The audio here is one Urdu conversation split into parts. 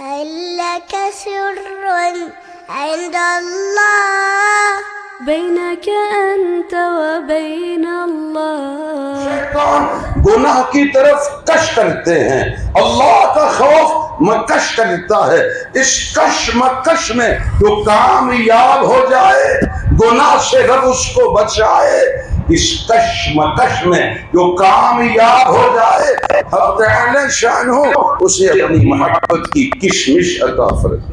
هل لك سر عند الله بينك أنت وبين الله؟ شیطان گناہ کی طرف کش کرتے ہیں، اللہ کا خوف مکش کرتا ہے۔ اس کش مکش میں جو کامیاب ہو جائے، گناہ سے رب اس کو بچائے، اس کش مکش میں جو کامیاب ہو جائے، حق تعالی شانہ اسے اپنی محبت کی کشمش عطا فرمائے۔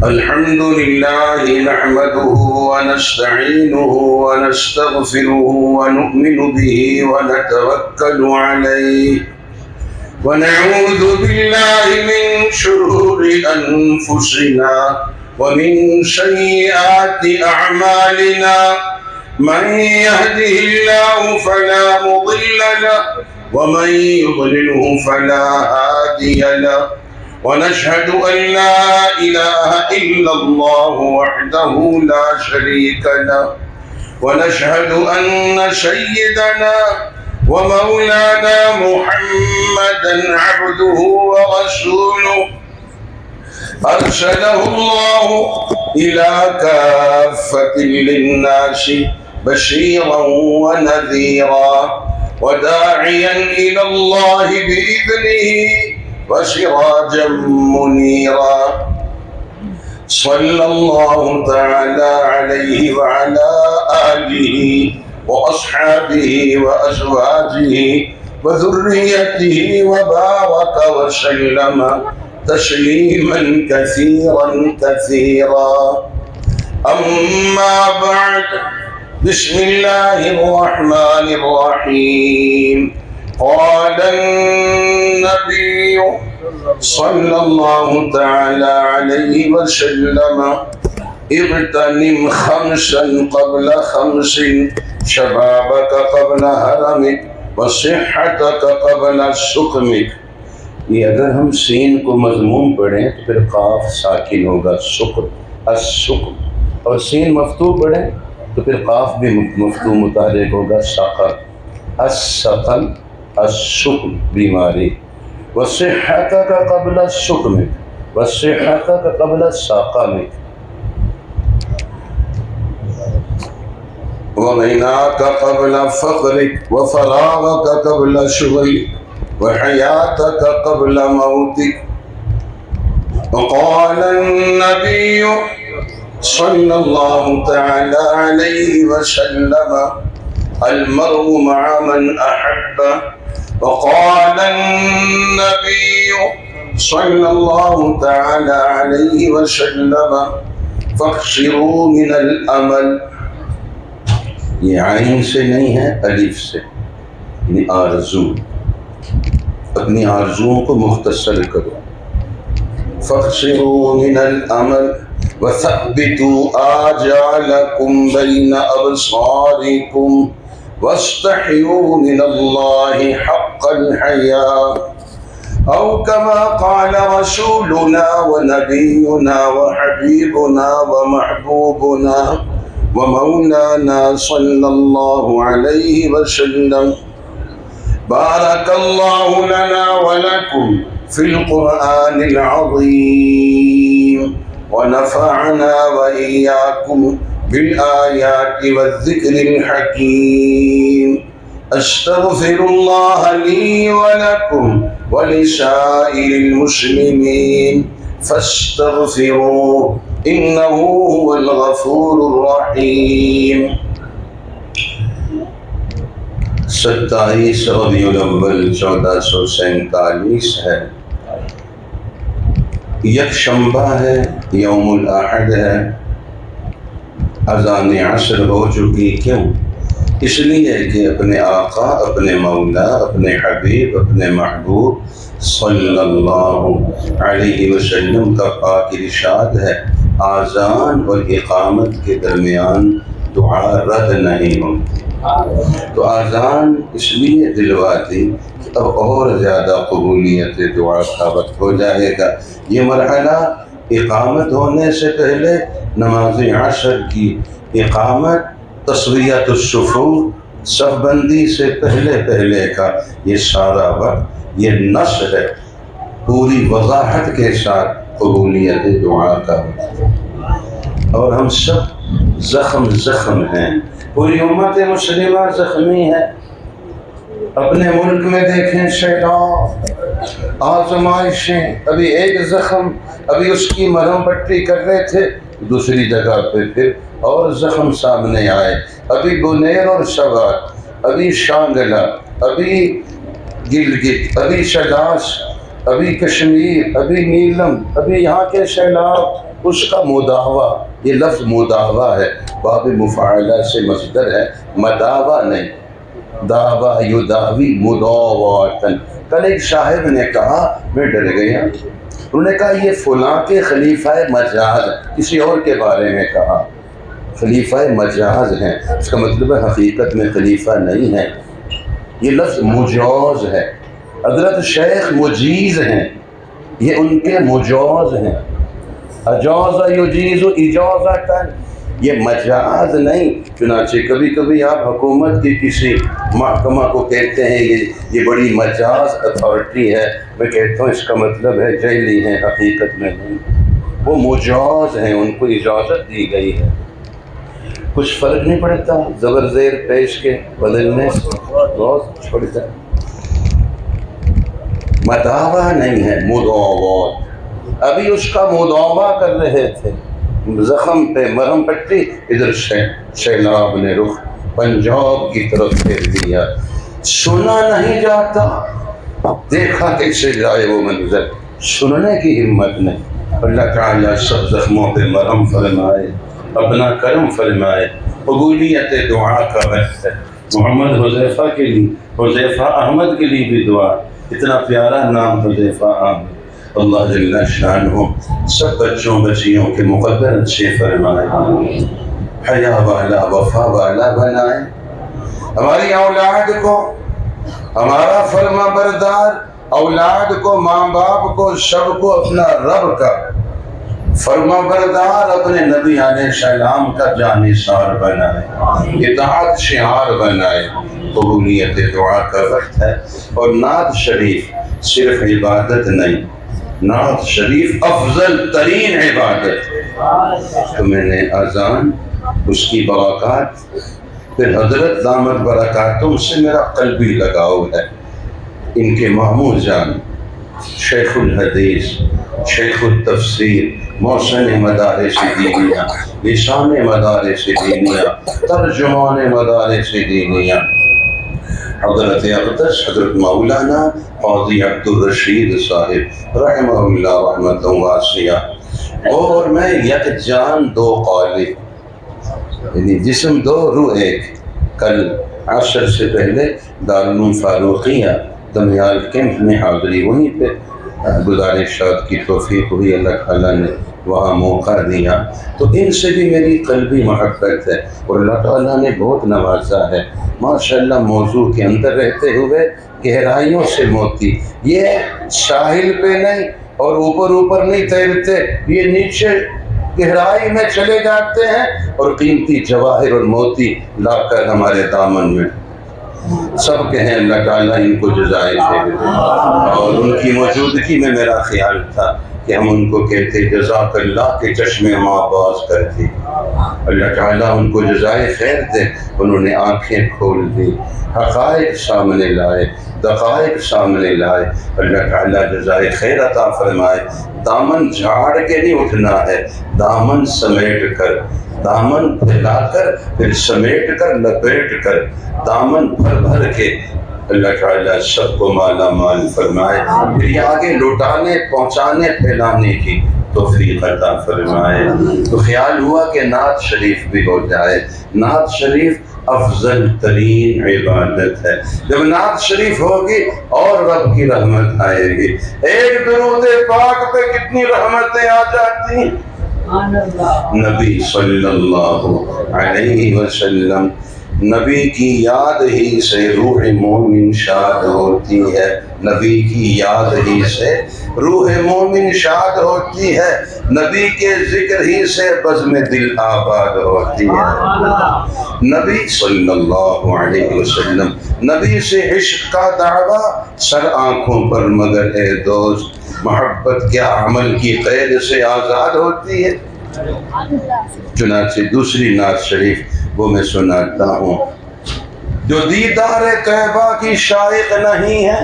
الحمد لله نحمده ونستعينه ونستغفره ونؤمن به ونتوكل عليه ونعوذ بالله من شرور أنفسنا ومن سيئات أعمالنا من يهده الله فلا مضل له ومن يضلله فلا هادي له ونشهد أن لا إله إلا الله وحده لا شريك له ونشهد أن سيدنا ومولانا محمدا عبده ورسوله أرسله الله إلى كافة للناس بشيرا ونذيرا وداعيا إلى الله بإذنه وسراجا منيرا صلى الله تعالى عليه وعلى آله وأصحابه وأزواجه وذريته وبارك وسلم تسليما كثيرا كثيرا أما بعد بسم الله الرحمن الرحيم قال النبي صلى الله تعالى عليه وسلم اغتنم خمسا قبل خمس شبابك قبل هرمك وصحتك قبل سقمك۔ یہ اگر ہم سین کو مضموم پڑھیں تو پھر قاف ساکن ہوگا سقم السقم، اور سین مفتوح پڑھیں تو پھر قاف بھی مفتوح متحرک ہوگا سقم السقم السقم بیماری۔ وصحتك قبل سقمك وصحتك قبل سقمك وغناك قبل فقرك وفراغك قبل شغلك وحياتك قبل موتك۔ وقال النبي صلى الله تعالى عليه وسلم المرء مع من أحب۔ وقال النبي صلى الله تعالى عليه وسلم فاقصروا من الأمل۔ یہ عین سے نہیں ہے، الف سے، یعنی آرزو، اپنی آرزوؤں کو مختصر کرو۔ فاقصروا من الأمل وثبتوا آجالكم بين أبصاركم واستحيوا من الله حق الحياء، أو كما قال رسولنا ونبينا وحبيبنا ومحبوبنا ومولانا صلى الله عليه وسلم۔ بارك الله لنا ولكم في القرآن العظيم ونفعنا وإياكم بالآيات والذكر الحكيم۔ أستغفر الله لي ولكم ولسائر المسلمين فاستغفروه إنه هو الغفور الرحيم۔ 27 ربیع الاول 1447 ہے، یکشنبہ ہے، یوم الاحد ہے، اذان عصر ہو چکی۔ کیوں؟ اس لیے کہ اپنے آقا، اپنے مولا، اپنے حبیب، اپنے محبوب صلی اللہ علیہ وسلم کا پاک ارشاد ہے آذان اور اقامت کے درمیان دعا رد نہیں ہوتی۔ تو آذان اس لیے دلواتی کہ اب اور زیادہ قبولیت دعا کا وقت ہو جائے گا۔ یہ مرحلہ اقامت ہونے سے پہلے نماز عصر کی اقامت، تسویۃ الصفوف، صف بندی سے پہلے کا یہ سارا وقت یہ نصر ہے۔ پوری وضاحت کے ساتھ قبولیت دعا کا وقت، اور ہم سب زخم ہیں، پوری امت مسلمہ زخمی ہے۔ اپنے ملک میں دیکھیں سیلاب، آزمائشیں، ابھی ایک زخم، ابھی اس کی مرہم پٹی کر رہے تھے، دوسری جگہ پہ پھر اور زخم سامنے آئے، ابھی بنیر اور سوات، ابھی شانگلہ، ابھی گلگت، ابھی شداش، ابھی کشمیر، ابھی نیلم، ابھی یہاں کے سیلاب، اس کا مداوع، یہ لفظ مداوع ہے، باب مفاعلہ سے مصدر ہے، مداوع نہیں، دعویٰ یداوی مداوعتاً۔ کل ایک صاحب نے کہا، میں ڈر گیا، انہوں نے کہا یہ فلاں کے خلیفہ مجاز، کسی اور کے بارے میں کہا خلیفہ مجاز ہیں، اس کا مطلب ہے حقیقت میں خلیفہ نہیں ہے، یہ لفظ مجوز ہے، حضرت شیخ مجیز ہیں، یہ ان کے مجوز ہیں، اجاز یجیز اجازتاً، یہ مجاز نہیں۔ چنانچہ کبھی کبھی آپ حکومت کی کسی محکمہ کو کہتے ہیں یہ بڑی مجاز اتھارٹی ہے، میں کہتا ہوں اس کا مطلب ہے جعلی ہیں، حقیقت میں نہیں، وہ مجاز ہیں، ان کو اجازت دی گئی ہے، کچھ فرق نہیں پڑتا زبر زیر پیش کے بدلنے سے، بہت چھوڑتا ہے، مداوع نہیں ہے، مداوعات۔ ابھی اس کا مداوع کر رہے تھے، زخم پہ مرہم پٹی، ادھر سیلاب نے رخ پنجاب کی طرف پھیر دیا، سنا نہیں جاتا، دیکھا کیسے جائے وہ منظر، سننے کی ہمت نہیں۔ اللہ تعالیٰ سب زخموں پہ مرہم فرمائے، اپنا کرم فرمائے۔ قبولیت دعا کا وقت ہے۔ محمد حذیفہ کے لیے، حذیفہ احمد کے لیے بھی دعا، اتنا پیارا نام حذیفہ احمد، اللہ جل شانہ سب بچوں بچیوں کے مقدر اچھے فرمائے، حیا والا وفا والا بنائے، ہماری اولاد کو، ہمارا فرما بردار اولاد کو، ماں باپ کو، سب کو اپنا رب کا فرما بردار، اپنے نبی علیہ السلام کا جانثار بنائے، اطاعت شعار بنائے۔ قبولیت دعا کا وقت ہے، اور نعت شریف صرف عبادت نہیں، نعت شریف افضل ترین عبادت ہے۔ تو میں نے اذان، اس کی برکات، پھر حضرت دامت برکاتوں سے میرا قلبی لگاؤ ہے، ان کے محمود جان، شیخ الحدیث، شیخ التفسیر، محسن مدارس دینیہ، لسان مدارس دینیہ، ترجمان مدارس دینیہ، حضرت اقدس حضرت مولانا قاضی عبدالرشید صاحب رحمہ اللہ رحمۃ واسعہ، اور میں یک جان دو قالب، یعنی جسم دو روح ایک۔ کل عصر سے پہلے دارالعلوم فاروقیہ دمیال کیمپ میں حاضری، وہیں پہ گزارشات کی توفیق ہوئی، اللہ تعالیٰ نے وہاں موقع دیا، تو ان سے بھی میری قلبی محبت ہے، اور اللہ تعالیٰ نے بہت نوازا ہے ماشاءاللہ، موضوع کے اندر رہتے ہوئے گہرائیوں سے موتی، یہ ساحل پہ نہیں اور اوپر نہیں تیرتے، یہ نیچے گہرائی میں چلے جاتے ہیں اور قیمتی جواہر اور موتی لا کر ہمارے دامن میں سب کہیں اللہ تعالیٰ ان کو جزائے خیر دے۔ اور ان کی موجودگی میں میرا خیال تھا کہ ہم ان کو کہتے جزاک اللہ کے چشمے ماں باز کرتے، اللہ تعالیٰ ان کو جزائے خیر دے۔ انہوں نے آنکھیں کھول دی، حقائق سامنے لائے، دقائق سامنے لائے، اللہ تعالیٰ جزائے خیر عطا فرمائے۔ دامن جھاڑ کے نہیں اٹھنا ہے، دامن سمیٹ کر، دامن پھیلا کر، پھر سمیٹ کر، لپیٹ کر، دامن بھر کے اللہ تعالیٰ سب کو مالا مال فرمائے، پھر یہ آگے لوٹانے، پہنچانے، پھیلانے کی توفیق عطا فرمائے۔ تو خیال ہوا کہ نعت شریف بھی ہو جائے۔ نعت شریف افضل ترین عبادت ہے، جب نعت شریف ہوگی اور رب کی رحمت آئے گی۔ ایک درود پاک پہ کتنی رحمتیں آ جاتی ہیں۔ نبی صلی اللہ علیہ وسلم، نبی کی یاد ہی سے روح مومن شاد ہوتی ہے، نبی کی یاد ہی سے روح مومن شاد ہوتی ہے، نبی کے ذکر ہی سے بزم دل آباد ہوتی ہے۔ نبی صلی اللہ علیہ وسلم، نبی سے عشق کا دعویٰ سر آنکھوں پر مگر اے دوست محبت کیا عمل کی قید سے آزاد ہوتی ہے؟ چنانچہ دوسری نعت شریف وہ میں سناتا ہوں، جو دیدار کعبہ کی شائق نہیں ہے،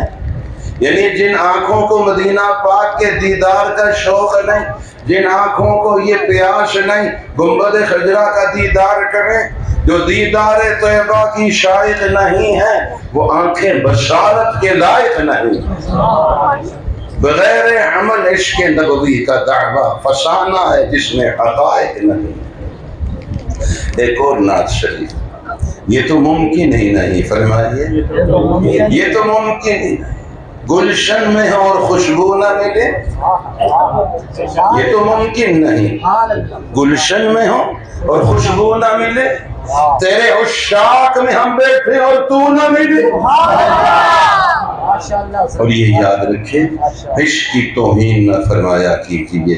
یعنی جن آنکھوں کو مدینہ پاک کے دیدار کا شوق نہیں، جن آنکھوں کو یہ پیاس نہیں گنبد خضرا کا دیدار کریں، جو دیدار طیبہ کی شائق نہیں ہے، وہ آنکھیں بشارت کے لائق نہیں۔ بغیر عمل عشق نبوی کا دعویٰ فسانہ ہے جس میں حقائق نہیں۔ ایک اور نعت شریف، یہ تو ممکن ہی نہیں، فرمائیے یہ تو ممکن ہی نہیں، گلشن میں ہو اور خوشبو نہ ملے، یہ تو ممکن نہیں، گلشن میں ہو اور خوشبو نہ ملے، تیرے عشاق میں ہم بیٹھے اور تو نہ ملے۔ اور یہ یاد رکھے، عشق کی توہین نہ فرمایا کیجیے،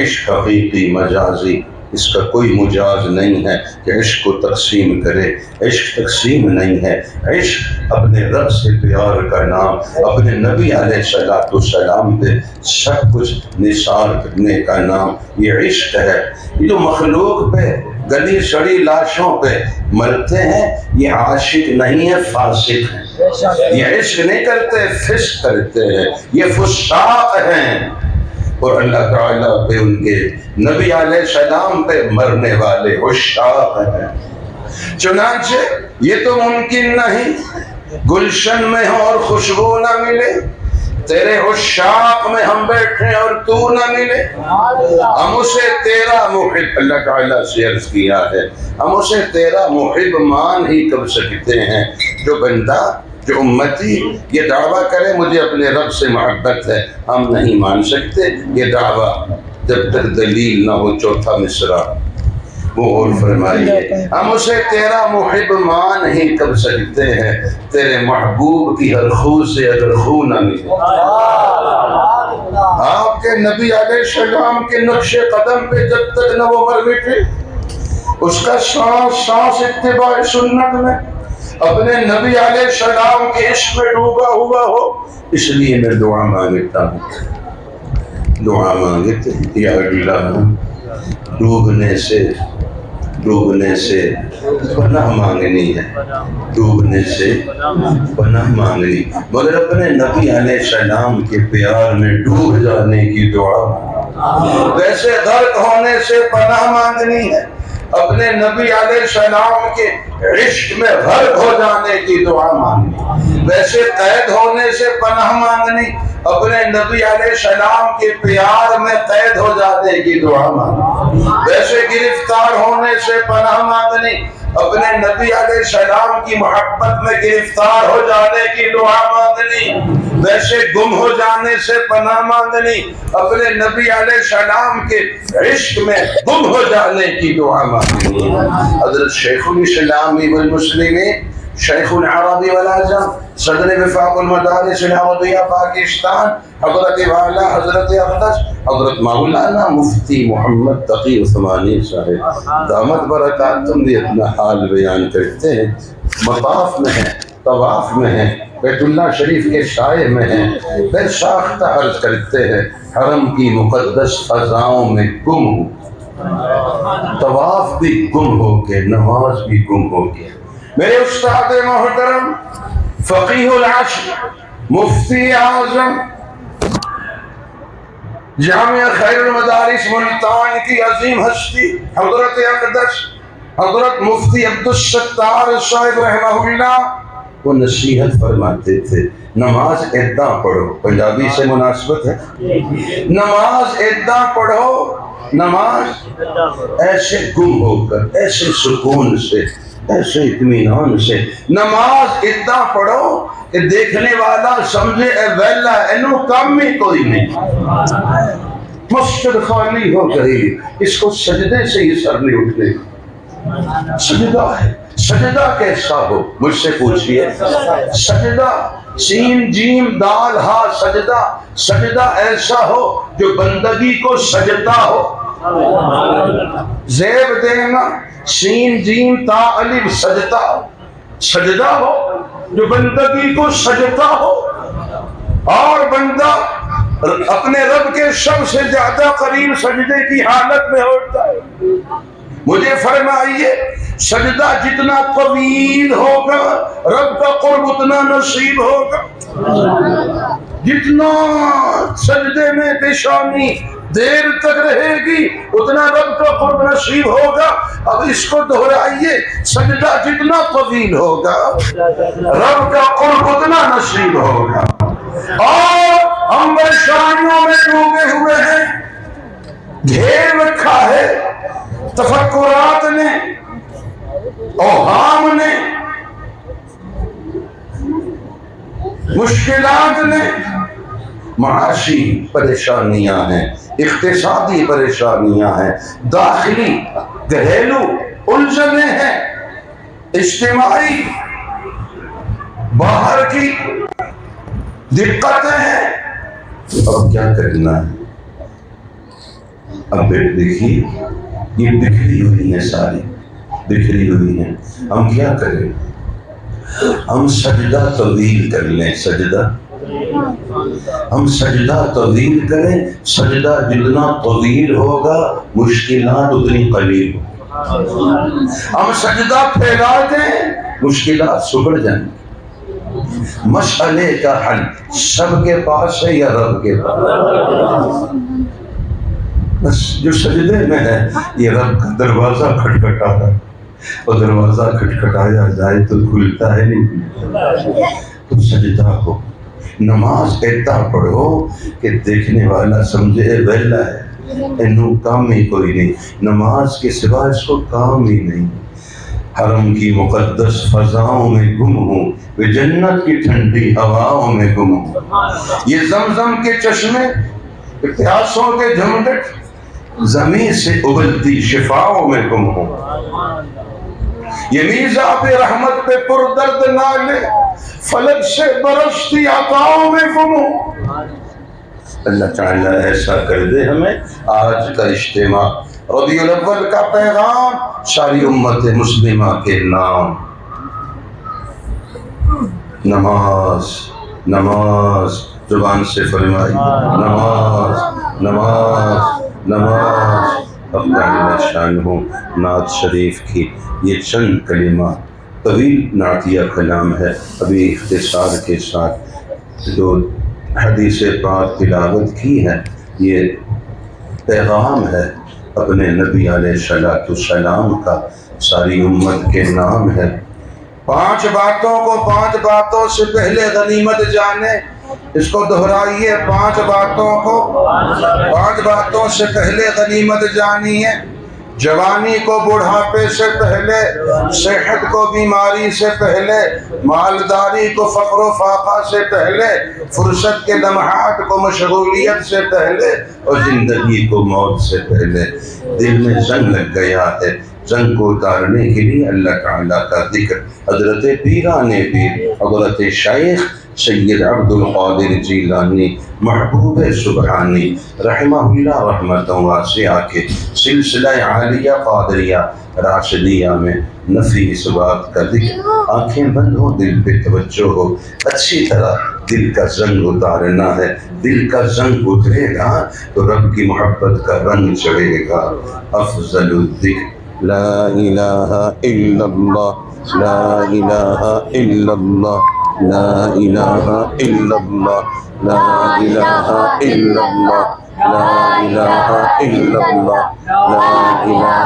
عشق حقیقی مجازی، اس کا کوئی مجاز نہیں ہے کہ عشق کو تقسیم کرے، عشق تقسیم نہیں ہے، عشق اپنے رب سے پیار کا نام، اپنے نبی علیہ السلام پہ سب کچھ نثار کرنے کا نام، یہ عشق ہے۔ یہ جو مخلوق پہ گلی سڑی لاشوں پہ مرتے ہیں، یہ عاشق نہیں ہے، فاسق ہیں، یہ عشق نہیں کرتے، فسق کرتے ہیں، یہ فساق ہیں، اور اللہ تعالیٰ پہ ان کے نبی علیہ السلام پہ مرنے والے عشاق ہیں۔ چنانچہ یہ تو ممکن نہیں، گلشن میں ہو اور خوشبو نہ ملے، تیرے عشاق میں ہم بیٹھے اور تو نہ ملے، ہم اسے تیرا محب، اللہ تعالیٰ سے عرض کیا ہے، ہم اسے تیرا محب مان ہی کر سکتے ہیں۔ جو بندہ، جو امتی یہ دعویٰ کرے مجھے اپنے رب سے محبت ہے، ہم نہیں مان سکتے یہ دعویٰ جب تک دلیل نہ ہو۔ چوتھا مصرع وہ اور فرمائیے، ہم اسے تیرا محب مان ہی کر سکتے ہیں، تیرے محبوب کی ہر خو سے اگر خو نہ ملے۔ آپ کے نبی علیہ السلام کے نقش قدم پہ جب تک نہ وہ مر مٹے، اس کا سانس سانس اتباع سنت میں اپنے نبی علیہ السلام کے عشق میں ڈوبا ہوا ہو، اس لیے میں دعا مانگتا ہوں، دعا مانگتے ہیں، یا اللہ ڈوبنے سے پناہ مانگنی ہے، ڈوبنے سے پناہ مانگنی، مگر اپنے نبی علیہ السلام کے پیار میں ڈوب جانے کی دعا، ویسے غرق ہونے سے پناہ مانگنی ہے، اپنے نبی علیہ السلام کے عشق میں غرق ہو جانے کی دعا مانگنی، ویسے قید ہونے سے پناہ مانگنی، اپنے نبی علیہ السلام کے پیار میں قید ہو جانے کی دعا مانگنی، ویسے گرفتار ہونے سے پناہ مانگنی، اپنے نبی علیہ السلام کی محبت میں گرفتار ہو جانے کی دعا مانگنی، ویسے گم ہو جانے سے پناہ مانگنی، اپنے نبی علیہ السلام کے عشق میں گم ہو جانے کی دعا مانگنی۔ حضرت شیخ الاسلام والمسلمین، شیخ العرب والعجم، صدر وفاق المدارس العربیہ پاکستان، حضرت والا حضرت اقدس حضرت مولانا مفتی محمد تقی عثمانی صاحب دامت برکاتہم بھی اپنا حال بیان کرتے ہیں، مطاف میں ہیں، طواف میں ہیں، بیت اللہ شریف کے سائے میں ہیں، بے ساختہ عرض کرتے ہیں، حرم کی مقدس فضاؤں میں گم ہوں، طواف بھی گم ہو کے، نماز بھی گم ہو کے۔ میرے استاد محترم، فقیہ العصر، مفتی اعظم، جامعہ خیر المدارس ملتان کی عظیم ہستی حضرت اقدس حضرت مفتی عبدالستار صاحب رحمہ اللہ، وہ نصیحت فرماتے تھے، نماز اداں پڑھو، پنجابی سے مناسبت ہے، نماز اداں پڑھو، نماز ایسے گم ہو کر، ایسے سکون سے، ایسے اطمینان سے نماز اداں پڑھو کہ دیکھنے والا سمجھے اے ویلا اینو کام ہی کوئی نہیں، مسجد خالی ہو گئی، اس کو سجدے سے ہی سر نہیں اٹھنے کا، سجدہ ہے، سجدہ کیسا ہو مجھ سے پوچھئے، سجدہ سین جیم دال ہا سجدہ، سجدہ ایسا ہو جو بندگی کو سجدہ ہو، زیب دینا سین جیم تا الف سجدہ، سجدہ ہو جو بندگی کو سجدہ ہو، اور بندہ اپنے رب کے سب سے زیادہ قریب سجدے کی حالت میں ہوتا ہے۔ مجھے فرمائیے سجدہ جتنا طویل ہوگا رب کا قرب اتنا نصیب ہوگا، جتنا سجدے میں پیشانی دیر تک رہے گی اتنا رب کا قرب نصیب ہوگا۔ اب اس کو دہرائیے، سجدہ جتنا طویل ہوگا رب کا قرب اتنا نصیب ہوگا۔ اور ہم پریشانیوں میں ڈوبے ہوئے ہیں، گھیر رکھا ہے تفکرات نے، اوہام نے، مشکلات نے، معاشی پریشانیاں ہیں، اقتصادی پریشانیاں ہیں، داخلی گھریلو الجھنیں ہیں، اجتماعی باہر کی دقتیں ہیں۔ اب کیا کرنا ہے؟ اب دیکھیے یہ بکھری ہوئی ہیں، ساری بکھری ہوئی ہیں، ہم کیا کریں؟ ہم سجدہ طویل کر لیں، ہم سجدہ طویل کریں۔ سجدہ جتنا طویل ہوگا مشکلات اتنی قریب ہوں۔ ہم سجدہ پھیلا دیں مشکلات سکڑ جائیں۔ مسئلے کا حل سب کے پاس ہے یا رب کے پاس؟ بس جو سجدے میں ہے یہ رب کا دروازہ کھٹکھٹا ہے، اور دروازہ کھٹکھٹایا جائے تو کھلتا ہے نہیں، تو سجدہ ہو، نماز ایسا پڑھو کہ دیکھنے والا سمجھے ویلا ہے، انہوں کام ہی کوئی نہیں، نماز کے سوا اس کو کام ہی نہیں۔ حرم کی مقدس فضاؤں میں گم ہوں، وہ جنت کی ٹھنڈی ہواؤں میں گم ہوں، یہ زمزم کے چشمے پیاسوں کے جھمگٹ زمین سے ابلتی شفاؤں میں گم ہوں، یہ میزاب رحمت پہ پردرد نالے فلک سے برستی عطاؤں میں گم ہوں۔ اللہ تعالیٰ ایسا کر دے ہمیں۔ آج کا اجتماع ربیع الاول کا پیغام ساری امت مسلمہ کے نام، نماز، نماز، زبان سے فرمائی نماز، نماز، نماز۔ اللہ شان ہو نعت شریف کی یہ چند کلمات، طویل نعتیہ کلام ہے، ابھی اختصار کے ساتھ جو حدیث پاک تلاوت کی ہے یہ پیغام ہے اپنے نبی علیہ السلام کا، ساری امت کے نام ہے۔ 5 باتوں کو 5 باتوں سے پہلے غنیمت جانے، اس کو دہرائیے، 5 باتوں کو 5 باتوں سے پہلے غنیمت جانی ہے۔ جوانی کو بڑھاپے سے پہلے، صحت کو بیماری سے پہلے، مالداری کو فقر و فاقہ سے پہلے، فرصت کے لمحات کو مشغولیت سے پہلے، اور زندگی کو موت سے پہلے۔ دل میں زنگ لگ گیا ہے، زنگ کو اتارنے کے لیے اللہ تعالیٰ کا ذکر۔ حضرت پیران پیر حضرت شیخ سید عبد القادر جیلانی محبوب سبحانی رحمہ اللہ رحمت واسعہ کے سلسلہ عالیہ قادریہ راشدیہ میں نفی اس بات کا ذکر۔ آنکھیں بند ہو، دل پہ توجہ ہو، اچھی طرح دل کا زنگ اتارنا ہے۔ دل کا زنگ اترے گا تو رب کی محبت کا رنگ چڑھے گا۔ افضل الذکر لا الہ الا اللہ، لا الہ الا اللہ، لا الہ الا اللہ، لا الہ الا اللہ، لا الہ الا اللہ، لا الہ الا اللہ، لا الہ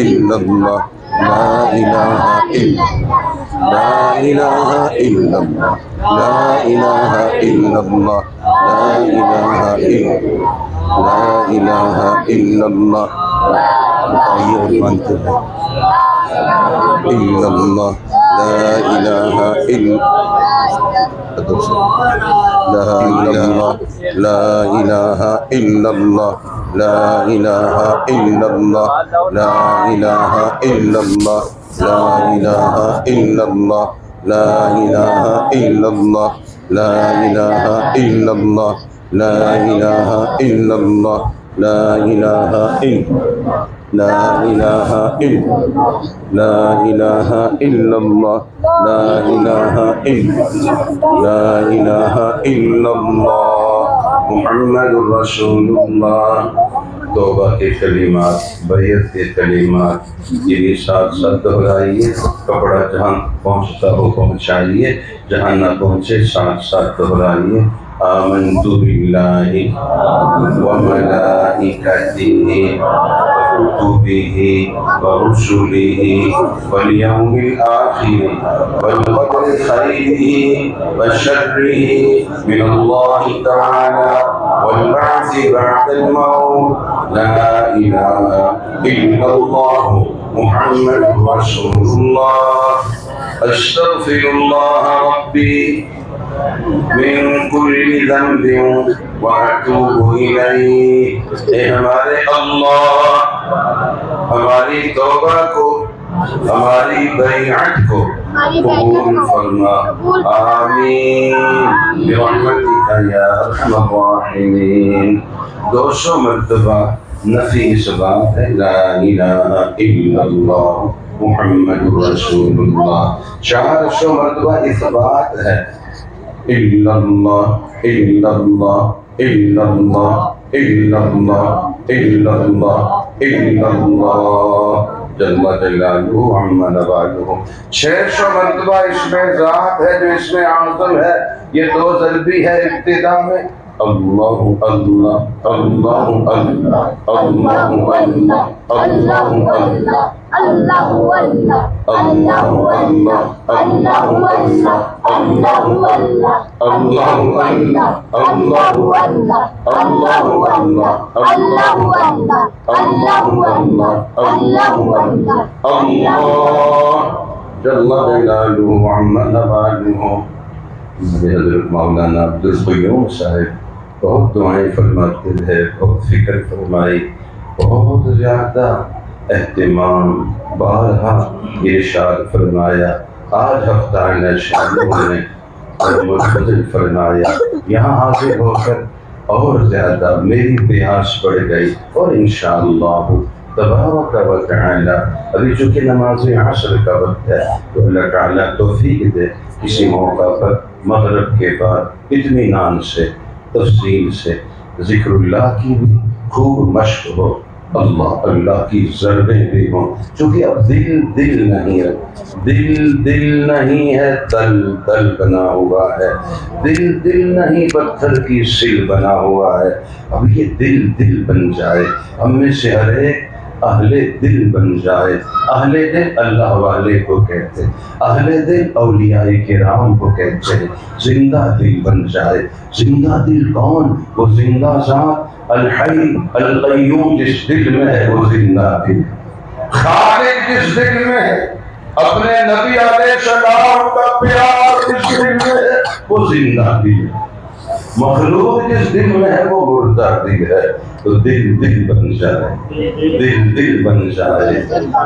الا اللہ، لا الہ الا اللہ، لا الہ الا اللہ، لا الہ الا اللہ، لا الہ الا اللہ، لا الہ الا اللہ۔ بتائیے اور مانتے ہیں الا اللہ، لا الہ الا لا الہ، لا الہ الا اللہ، لا الہ الا اللہ، لا الہ الا اللہ، لا الہ الا اللہ، لا الہ الا اللہ، لا الہ الا اللہ، لا الہ الا اللہ، لا الہ الا لا الہ الا لا الہ الا اللہ، لا الہ لا الہ الا اللہ محمد رسول اللہ۔ توبہ کے کلمات، بیعت کے کلمات یہ ساتھ ساتھ دہرائیے۔ کپڑا جہاں پہنچتا ہو پہنچائیے، جہاں نہ پہنچے ساتھ ساتھ دہرائیے۔ آمنت باللہ وملائکتہ وکتبہ ورسلہ والیوم الآخر والقدر خیرہ وشرہ من اللہ تعالی والبعث بعد الموت لا الہ الا اللہ محمد رسول اللہ۔ استغفر اللہ ربی من کل ذنب واتوب الیہ۔ اے ہمارے اللہ، ہماری توبہ کو، ہماری بیعت کو قبول فرما، آمین برحمتک یا ارحم الراحمین۔ 200 مرتبہ نفی اس بات ہے، لا الہ الا اللہ محمد رسول اللہ۔ 400 مرتبہ اس بات ہے، الا اللہ الا اللہ الا اللہ الا اللہ الا اللہ الا اللہ جل جلالہ عم نوالہ۔ 600 مرتبہ اس میں ذات ہے جو اس میں اعظم ہے، یہ 2 ضربی ہے ابتدا میں، اللہ اللہ اللہ اللہ اللہ اللہ اللہ اللہ اللہ اللہ اللہ اللہ اللہ اللہ جل جلالہ عم نوالہ۔ حضرت مولانا عبدالقیوم صاحب بہت دعائیں فرماتے ہیں، بہت فکر فرمائی، بہت زیادہ اہتمام، بارہا ارشاد فرمایا۔ آج ہفتہ شاہدوں نے منفذل فرمایا، یہاں حاضر ہو کر اور زیادہ میری پیاس بڑھ گئی، اور انشاءاللہ تبارک و تعالی ابھی چونکہ نماز عصر کا وقت ہے تو اللہ تعالیٰ توفیق دے کسی موقع پر مغرب کے بعد اطمینان سے تفصیل سے ذکر اللہ کی بھی خوب مشق ہو، اللہ اللہ کی ضربیں بھی ہوں، چونکہ اب دل نہیں ہے، دل نہیں ہے، دل بنا ہوا ہے، دل نہیں پتھر کی سل بنا ہوا ہے۔ اب یہ دل بن جائے، ہم میں سے ہر ایک اہل دل بن جائے۔ اہل دل اللہ والے کو کہتے ہیں، اہل دل اولیاء کرام کو کہتے ہیں۔ زندہ دل بن جائے۔ زندہ دل کون؟ وہ زندہ ذات الحی القیوم جس دل میں ہے وہ زندہ دل، خالق جس دل میں ہے، اپنے نبی علیہ السلام کا پیار جس دل میں ہے وہ زندہ دل، مخلوق جس دل میں ہے وہ مردہ دل ہے۔ تو دل بن جائے، دل بن جائے۔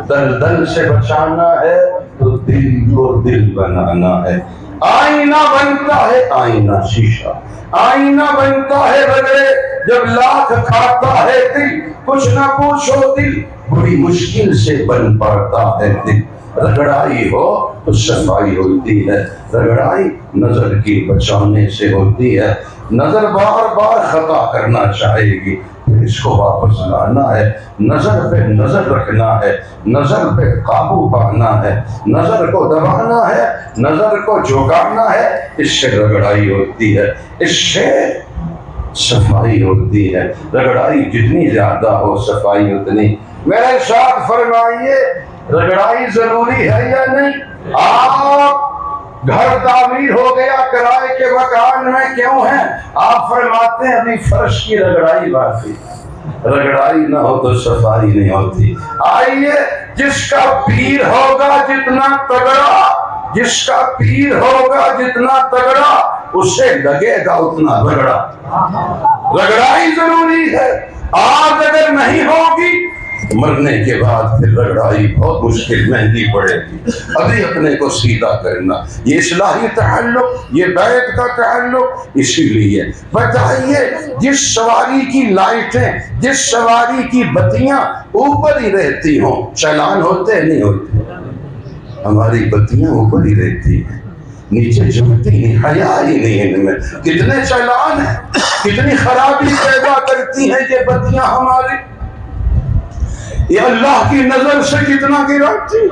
دل سے بچانا ہے تو دل کو دل بنانا ہے۔ آئینہ بنتا ہے آئینہ شیشہ، آئینہ بنتا ہے رگڑے، جب لاکھ کھاتا ہے دل، کچھ نہ پوچھو دل بڑی مشکل سے بن پاتا ہے دل۔ رگڑائی ہو تو صفائی ہوتی ہے، رگڑائی نظر کی بچانے سے ہوتی ہے۔ نظر بار بار خطا کرنا چاہے گی، پھر اس کو واپس لانا ہے، نظر پہ نظر رکھنا ہے، نظر پہ قابو پانا ہے، نظر کو دبانا ہے، نظر کو جھکانا ہے۔ اس سے رگڑائی ہوتی ہے، اس سے صفائی ہوتی ہے۔ رگڑائی جتنی زیادہ ہو صفائی اتنی۔ میرے ساتھ فرمائیے، رگڑائی ضروری ہے یا نہیں؟ آپ گھر تعمیر ہو گیا کرائے کے مکان میں کیوں ہیں؟ آپ فرماتے ہیں ابھی فرش کی رگڑائی باقی، رگڑائی نہ ہو تو صفائی نہیں ہوتی۔ آئیے، جس کا پیر ہوگا جتنا تگڑا، جس کا پیر ہوگا جتنا تگڑا، اسے لگے گا اتنا رگڑا۔ رگڑائی ضروری ہے۔ آج اگر نہیں ہوگی مرنے کے بعد پھر رگڑائی بہت مشکل مہنگی پڑے گی۔ ابھی اپنے کو سیدھا کرنا، یہ اصلاحی تعلق، یہ بیعت کا تعلق۔ اسی لیے بتائیے، جس سواری کی لائٹیں، جس سواری کی بتیاں اوپر ہی رہتی ہوں، چالان ہوتے نہیں ہوتے؟ ہماری بتیاں اوپر ہی رہتی ہیں، نیچے جھکتی نہیں, حیا ہی نہیں ان میں. کتنے چالان ہیں, کتنی خرابی پیدا کرتی ہیں یہ بتیاں ہماری. یہ اللہ کی نظر سے کتنا گراتی.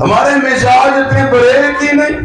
ہمارے مزاج اتنے بریک ہی نہیں,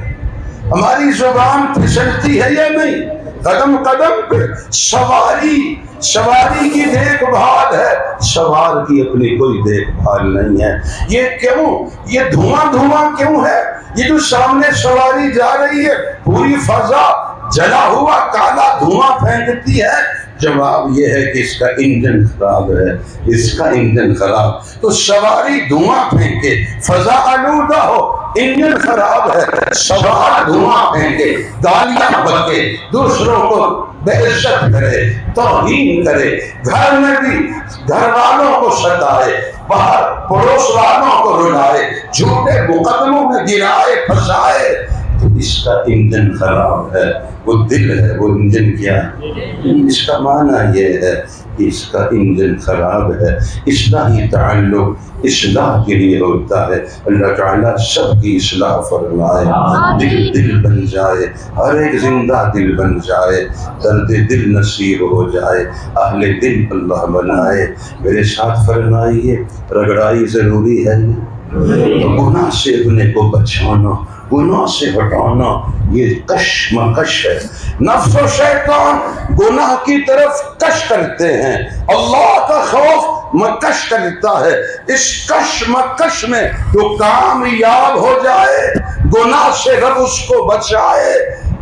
ہماری زبان پھسلتی ہے یا نہیں. قدم قدم پہ سواری کی دیکھ بھال ہے, سوار کی اپنی کوئی دیکھ بھال نہیں ہے. یہ کیوں, یہ دھواں کیوں ہے؟ یہ جو سامنے سواری جا رہی ہے پوری فضا جلا ہوا کالا دھواں پھینکتی ہے. جواب یہ ہے کہ اس کا انجن خراب ہے, اس کا انجن خراب. تو سواری دھواں پھینکے, فضا آلودہ ہو, انجن خراب ہے. سوار دھواں پھینکے, گالیاں بکے, دوسروں کو بے عزت کرے, توہین کرے, گھر میں بھی گھر والوں کو ستائے, باہر پڑوس والوں کو رلائے, جھوٹے مقدموں میں گرائے پھنسائے, تو اس کا انجن خراب ہے. وہ دل ہے, وہ انجن کیا ہے؟ اس کا معنی یہ ہے کہ اس کا انجن خراب ہے. اصلاحی تعلق اصلاح کے لیے ہوتا ہے. اللہ تعالیٰ سب کی اصلاح فرمائے, دل بن جائے, ہر ایک زندہ دل بن جائے, درد دل نصیب ہو جائے, اہل دل اللہ بنائے. میرے ساتھ فرمائیے, رگڑائی ضروری ہے. گناہ سے اپنے کو بچانا, گناہ سے ہٹانا, یہ کشمکش ہے. نفس و شیطان گناہ کی طرف کش کرتے ہیں, اللہ کا خوف مکش کرتا ہے. اس کشمکش میں جو کامیاب ہو جائے, گناہ سے رب اس کو بچائے.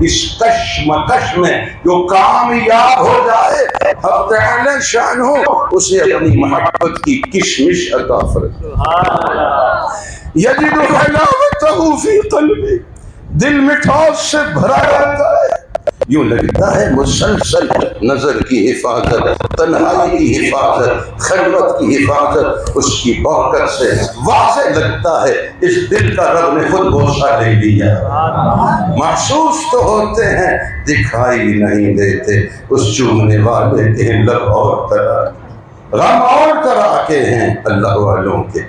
اس کشمکش میں جو کامیاب ہو جائے, حق تعالی شان ہو, اسے اپنی محبت کی کشمش عطا فرمائے. یجد حلاوتہ فی قلبی, دل مٹھاس سے بھرا رہتا ہے. یوں لگتا ہے مسلسل نظر کی حفاظت, تنہائی کی حفاظت, خلوت کی حفاظت اس کی برکت سے واضح لگتا ہے. اس دل کا رب نے خود بوسہ لے لیا. محسوس تو ہوتے ہیں, دکھائی نہیں دیتے. اس چومنے والے کے لب اور طرح, غم اور طرح کے ہیں اللہ والوں کے,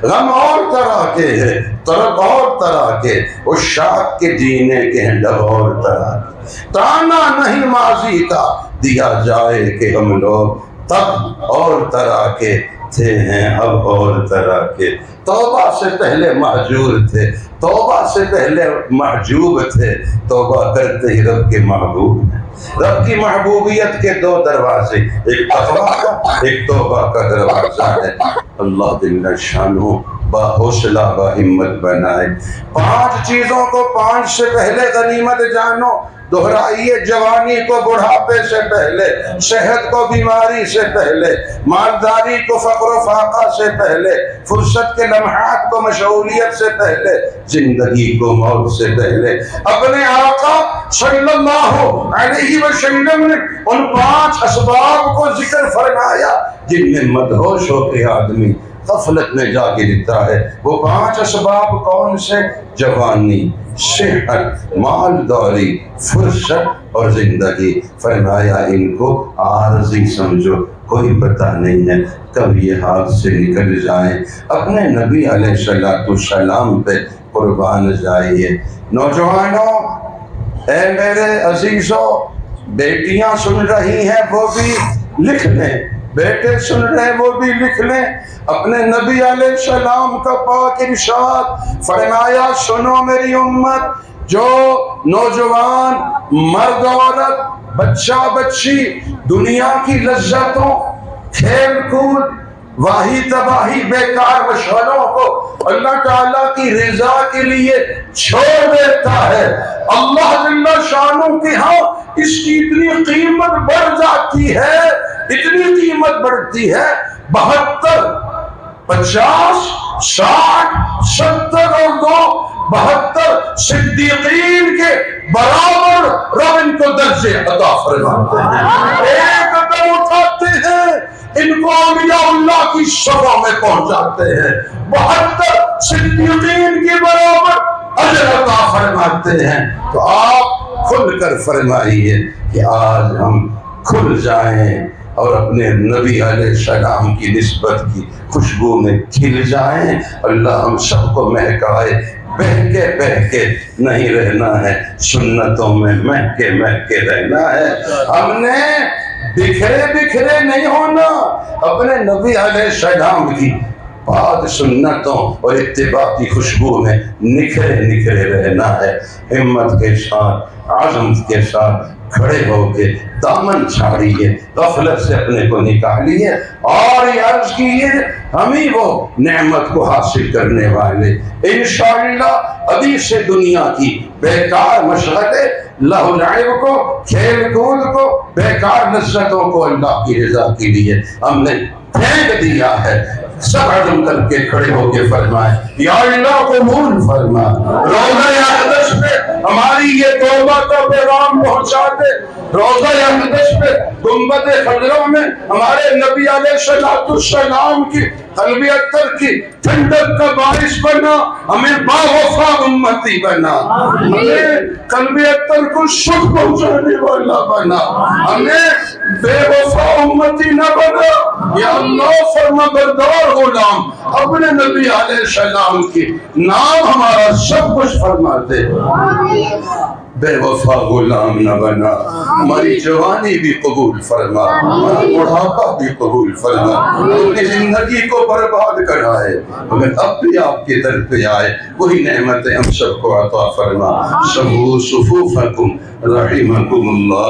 غم اور طرح کے ہیں, طرب اور طرح کے, عشاق کے جینے کے ہیں لب اور طرح کے. تانا نہیں ماضی کا دیا جائے کہ ہم لوگ تب اور طرح کے تھے ہیں اب اور طرح کے. توبہ سے پہلے مہجور تھے, توبہ سے پہلے محجوب تھے, توبہ کرتے ہی رب کے محبوب ہیں. رب کی محبوبیت کے دو دروازے, ایک تقویٰ کا, ایک توبہ کا دروازہ ہے. اللہ جل شانہ با حوصلہ با ہمت بنائے. 5 چیزوں کو 5 سے پہلے غنیمت جانو. دہرائیے, جوانی کو بڑھاپے سے پہلے, صحت کو بیماری سے پہلے, مالداری کو فقر و فاقہ سے پہلے, فرصت کے لمحات کو مشغولیت سے پہلے, زندگی کو موت سے پہلے. اپنے آقا صلی اللہ علیہ وسلم نے ان 5 اسباب کو ذکر فرمایا جن میں مدہوش ہو کے آدمی غفلت میں جا گرتا ہے. وہ 5 اسباب کون سے؟ جوانی, صحت, مالداری, فرصت اور زندگی. فرمایا ان کو عارضی سمجھو, کوئی پتہ نہیں ہے کب یہ ہاتھ سے نکل جائیں. اپنے نبی علیہ السلام پہ قربان جائیے. نوجوانوں, اے میرے عزیزوں, بیٹیاں سن رہی ہیں وہ بھی لکھ لیں, بیٹے سن رہے ہیں وہ بھی لکھ لیں. اپنے نبی علیہ السلام کا پاک ارشاد فرمایا, سنو میری امت, جو نوجوان, مرد عورت, بچہ بچی دنیا کی لذتوں, کھیل کود, واہی تباہی, بیکار مشغلوں کو اللہ تعالیٰ کی رضا کے لیے چھوڑ دیتا ہے, اللہ جل شانہ کے ہاں اس کی اتنی قیمت بڑھ جاتی ہے, اتنی قیمت بڑھتی ہے, 72, 50, 60, 70 اور 2, 72 صدیقین کے برابر رب ان کو درجے عطا فرماتے ہیں. ایک قدم اٹھاتے ہیں, ان کو اولیاء اللہ کی شفاء میں پہنچاتے ہیں. 72 صدیقین کے برابر اجر عطا فرماتے ہیں. تو آپ کھل کر فرمائیے کہ آج ہم کھل جائیں اور اپنے نبی علیہ السلام کی نسبت کی خوشبو میں کھل جائیں. اللہ ہم سب کو مہکائے, بہہ کے نہیں رہنا ہے، سنتوں میں مہک کے رہنا ہے. ہم نے بکھرے نہیں ہونا، اپنے نبی علیہ السلام کی پاک سنتوں اور اتباع کی خوشبو میں نکھرے رہنا ہے. ہمت کے ساتھ، عزم کے ساتھ کھڑے ہو کے دامن چھاڑیے، غفلت سے اپنے کو نکالیے اور یہ عرض کیے ہم ہی وہ نعمت کو حاصل کرنے والے. انشاءاللہ ابھی سے دنیا کی بیکار مشغلے، لہو لعب کو، کھیل کود کو، بیکار لذتوں کو اللہ کی رضا کے لیے ہم نے پھینک دیا ہے. سب عزم کر کے کھڑے ہو کے فرمائے یا اللہ قبول فرما. روزہ اقدس پہ ہماری یہ توبہ کا پیغام پہنچا دے. روزہ اقدس پہ گنبد خضرا میں ہمارے نبی علیہ السلام کی قلب اطہر کی ٹھنڈک کا باعث بنا. ہمیں باوفا امتی بنا، ہمیں قلب اطہر کو سکھ پہنچانے والا بنا، ہمیں بے وفا امتی نہ بنا. یا اللہ فرما بردار غلام اپنے نبی علیہ السلام کی نام ہمارا سب کچھ فرما دے. بے وفا غلام نہ بنا. ہماری جوانی بھی قبول فرما، ہمارا بڑھاپا بھی قبول فرما. اپنی زندگی کو برباد کرائے مگر اب بھی آپ کے در پہ آئے، وہی نعمتیں ہم سب کو عطا فرما. سبو صفوفکم رحمکم اللہ.